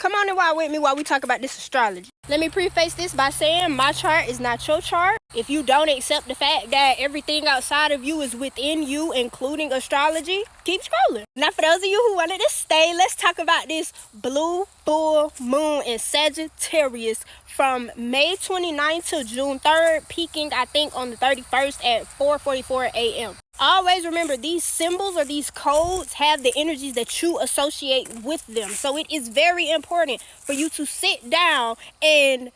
Come on and ride with me while we talk about this astrology. Let me preface this by saying my chart is not your chart. If you don't accept the fact that everything outside of you is within you, including astrology, keep scrolling. Now, for those of you who wanted to stay, let's talk about this blue full moon in Sagittarius from May 29th to June 3rd, peaking, I think, on the 31st at 4:44 a.m. Always remember, these symbols or these codes have the energies that you associate with them. So it is very important for you to sit down and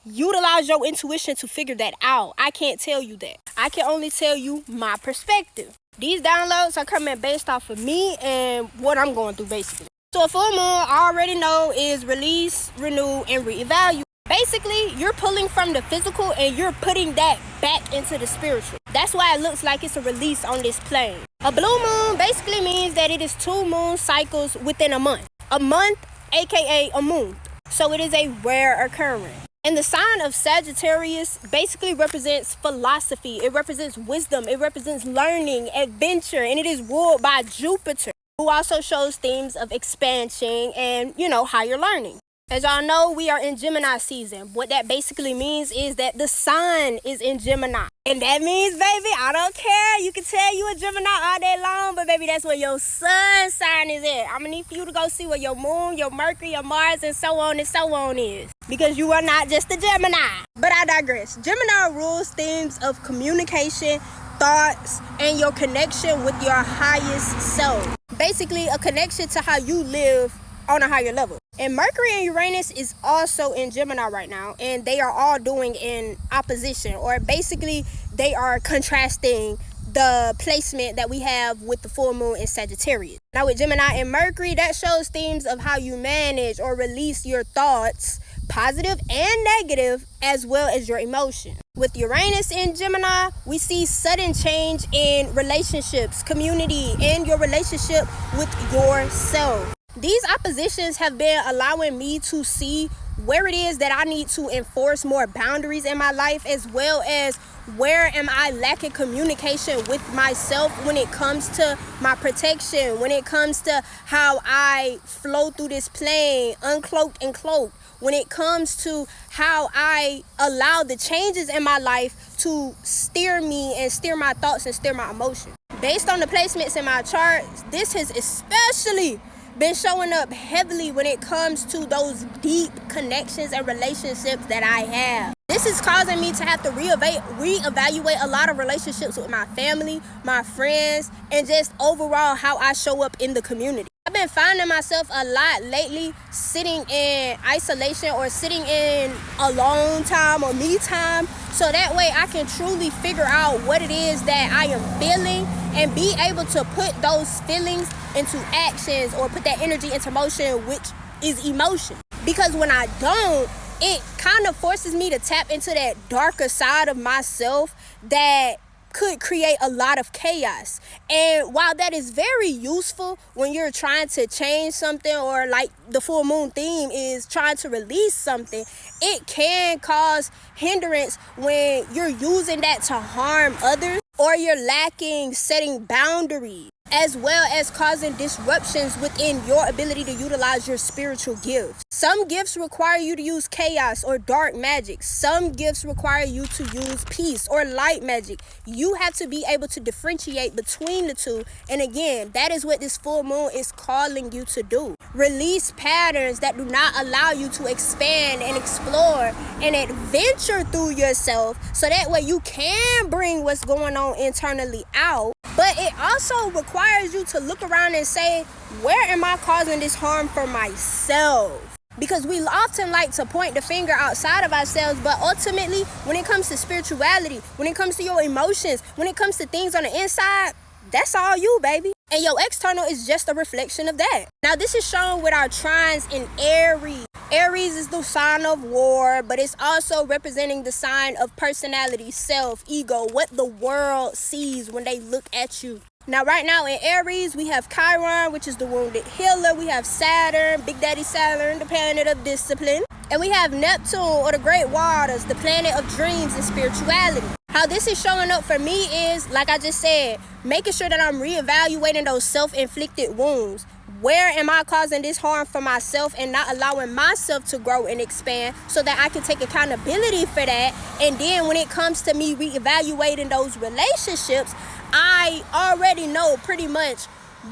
utilize your intuition to figure that out. I can't tell you that. I can only tell you my perspective. These downloads are coming based off of me and what I'm going through, basically. So a full moon, I already know, is release, renew, and reevaluate. Basically, you're pulling from the physical and you're putting that back into the spiritual. That's why it looks like it's a release on this plane. A blue moon basically means that it is 2 moon cycles within a month. A month, aka a moon. So it is a rare occurrence. And the sign of Sagittarius basically represents philosophy. It represents wisdom. It represents learning, adventure, and it is ruled by Jupiter, who also shows themes of expansion and, higher learning. As y'all know, we are in Gemini season. What that basically means is that the sun is in Gemini. And that means, baby, I don't care. You can tell you a Gemini all day long, but baby, that's where your sun sign is at. I'm gonna need for you to go see where your moon, your Mercury, your Mars, and so on is. Because you are not just a Gemini. But I digress. Gemini rules themes of communication, thoughts, and your connection with your highest self. Basically, a connection to how you live on a higher level. And Mercury and Uranus is also in Gemini right now, and they are all doing in opposition, or basically they are contrasting the placement that we have with the full moon in Sagittarius. Now with Gemini and Mercury, that shows themes of how you manage or release your thoughts, positive and negative, as well as your emotions. With Uranus in Gemini, we see sudden change in relationships, community, and your relationship with yourself. These oppositions have been allowing me to see where it is that I need to enforce more boundaries in my life, as well as where am I lacking communication with myself when it comes to my protection, when it comes to how I flow through this plane, uncloaked and cloaked, when it comes to how I allow the changes in my life to steer me and steer my thoughts and steer my emotions. Based on the placements in my chart, this has especially been showing up heavily when it comes to those deep connections and relationships that I have. This is causing me to have to reevaluate a lot of relationships with my family, my friends, and just overall how I show up in the community. I've been finding myself a lot lately sitting in isolation or sitting in alone time or me time, so that way I can truly figure out what it is that I am feeling and be able to put those feelings into actions or put that energy into motion, which is emotion. Because when I don't, it kind of forces me to tap into that darker side of myself that could create a lot of chaos. And while that is very useful when you're trying to change something, or like the full moon theme is trying to release something, it can cause hindrance when you're using that to harm others, or you're lacking setting boundaries, as well as causing disruptions within your ability to utilize your spiritual gifts. Some gifts require you to use chaos or dark magic. Some gifts require you to use peace or light magic. You have to be able to differentiate between the two. And again, that is what this full moon is calling you to do. Release patterns that do not allow you to expand and explore and adventure through yourself, so that way you can bring what's going on internally out. But it also requires you to look around and say, where am I causing this harm for myself? Because we often like to point the finger outside of ourselves, but ultimately, when it comes to spirituality, when it comes to your emotions, when it comes to things on the inside, that's all you, baby. And your external is just a reflection of that. Now, this is shown with our trines in Aries. Aries is the sign of war, but it's also representing the sign of personality, self, ego, what the world sees when they look at you. Now, right now in Aries, we have Chiron, which is the wounded healer. We have Saturn, Big Daddy Saturn, the planet of discipline. And we have Neptune, or the great waters, the planet of dreams and spirituality. How this is showing up for me is, like I just said, making sure that I'm reevaluating those self-inflicted wounds. Where am I causing this harm for myself and not allowing myself to grow and expand so that I can take accountability for that? And then when it comes to me reevaluating those relationships, I already know pretty much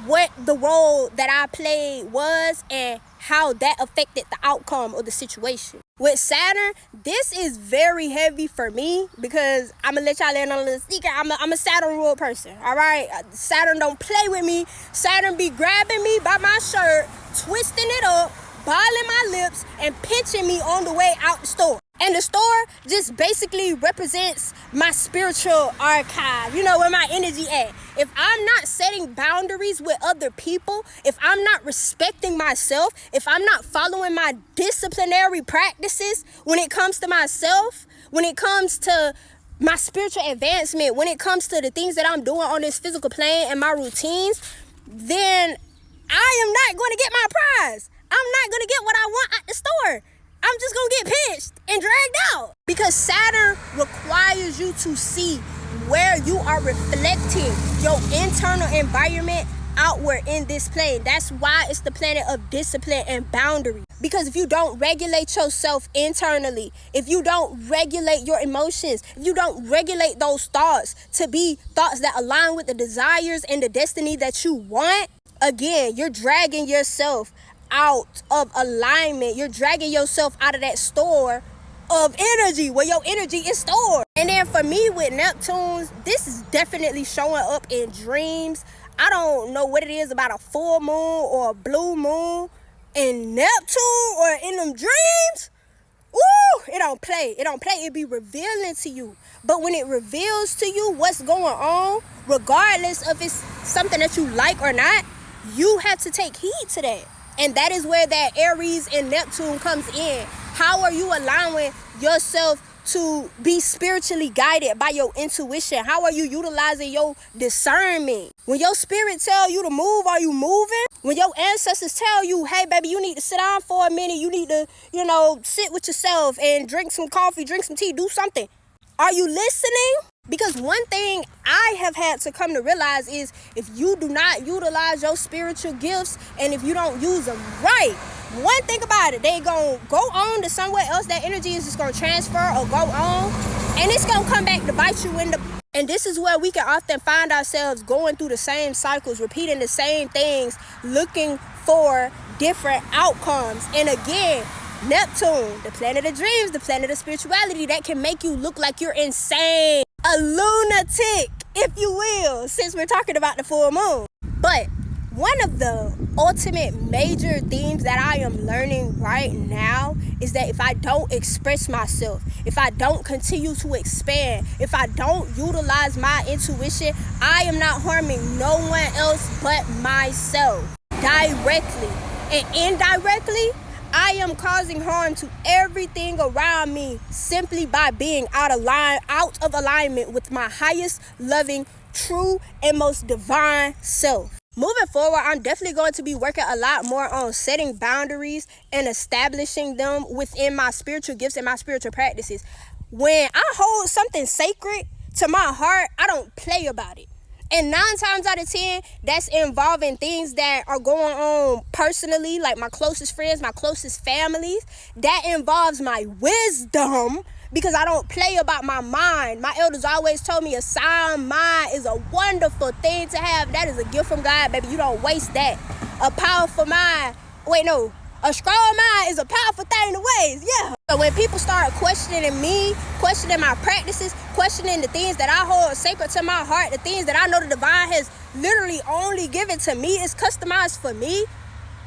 what the role that I played was and how that affected the outcome of the situation. With Saturn, this is very heavy for me because I'm going to let y'all in on a little secret. I'm a Saturn rule person, all right? Saturn don't play with me. Saturn be grabbing me by my shirt, twisting it up, balling my lips, and pinching me on the way out the store. And the store just basically represents my spiritual archive, where my energy at. If I'm not setting boundaries with other people, if I'm not respecting myself, if I'm not following my disciplinary practices when it comes to myself, when it comes to my spiritual advancement, when it comes to the things that I'm doing on this physical plane and my routines, then I am not going to get my prize. I'm not going to get what I want at the store. I'm just going to get pinched and dragged out. Because Saturn requires you to see where you are reflecting your internal environment outward in this plane. That's why it's the planet of discipline and boundary. Because if you don't regulate yourself internally, if you don't regulate your emotions, if you don't regulate those thoughts to be thoughts that align with the desires and the destiny that you want, again, you're dragging yourself out of alignment. You're dragging yourself out of that store of energy where your energy is stored. And then for me with Neptunes, this is definitely showing up in dreams. I don't know what it is about a full moon or a blue moon in Neptune or in them dreams. Woo! It don't play. It be revealing to you. But when it reveals to you what's going on, regardless of it's something that you like or not, you have to take heed to that. And that is where that Aries and Neptune comes in. How are you allowing yourself to be spiritually guided by your intuition? How are you utilizing your discernment? When your spirit tell you to move, are you moving? When your ancestors tell you, hey, baby, you need to sit down for a minute. You need to, sit with yourself and drink some coffee, drink some tea, do something. Are you listening? Because one thing I have had to come to realize is if you do not utilize your spiritual gifts and if you don't use them right, one thing about it, they going to go on to somewhere else. That energy is just going to transfer or go on, and it's going to come back to bite you in the... And this is where we can often find ourselves going through the same cycles, repeating the same things, looking for different outcomes. And again, Neptune, the planet of dreams, the planet of spirituality, that can make you look like you're insane. A lunatic, if you will, since we're talking about the full moon. But one of the ultimate major themes that I am learning right now is that if I don't express myself, if I don't continue to expand, if I don't utilize my intuition, I am not harming no one else but myself directly. And indirectly, I am causing harm to everything around me simply by being out of alignment with my highest, loving, true, and most divine self. Moving forward, I'm definitely going to be working a lot more on setting boundaries and establishing them within my spiritual gifts and my spiritual practices. When I hold something sacred to my heart, I don't play about it. And 9 times out of 10, that's involving things that are going on personally, like my closest friends, my closest families. That involves my wisdom, because I don't play about my mind. My elders always told me a sound mind is a wonderful thing to have. That is a gift from God, baby. You don't waste that. A powerful mind. A strong mind is a powerful thing to waste. Yeah. So when people start questioning me, questioning my practices, questioning the things that I hold sacred to my heart, the things that I know the divine has literally only given to me, is customized for me.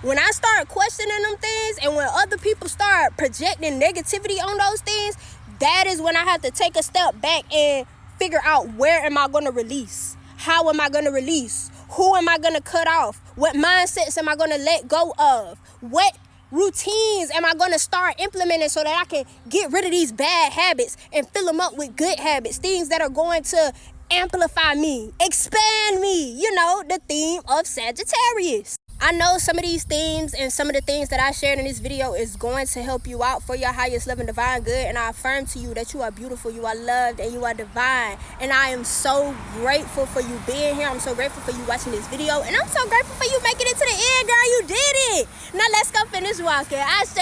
When I start questioning them things and when other people start projecting negativity on those things, that is when I have to take a step back and figure out, where am I going to release? How am I going to release? Who am I going to cut off? What mindsets am I going to let go of? What routines am I going to start implementing so that I can get rid of these bad habits and fill them up with good habits, things that are going to amplify me, expand me, the theme of Sagittarius. I know some of these themes and some of the things that I shared in this video is going to help you out for your highest love and divine good. And I affirm to you that you are beautiful, you are loved, and you are divine. And I am so grateful for you being here. I'm so grateful for you watching this video. And I'm so grateful for you making it to the end, girl. You did it. Now let's go finish walking. I say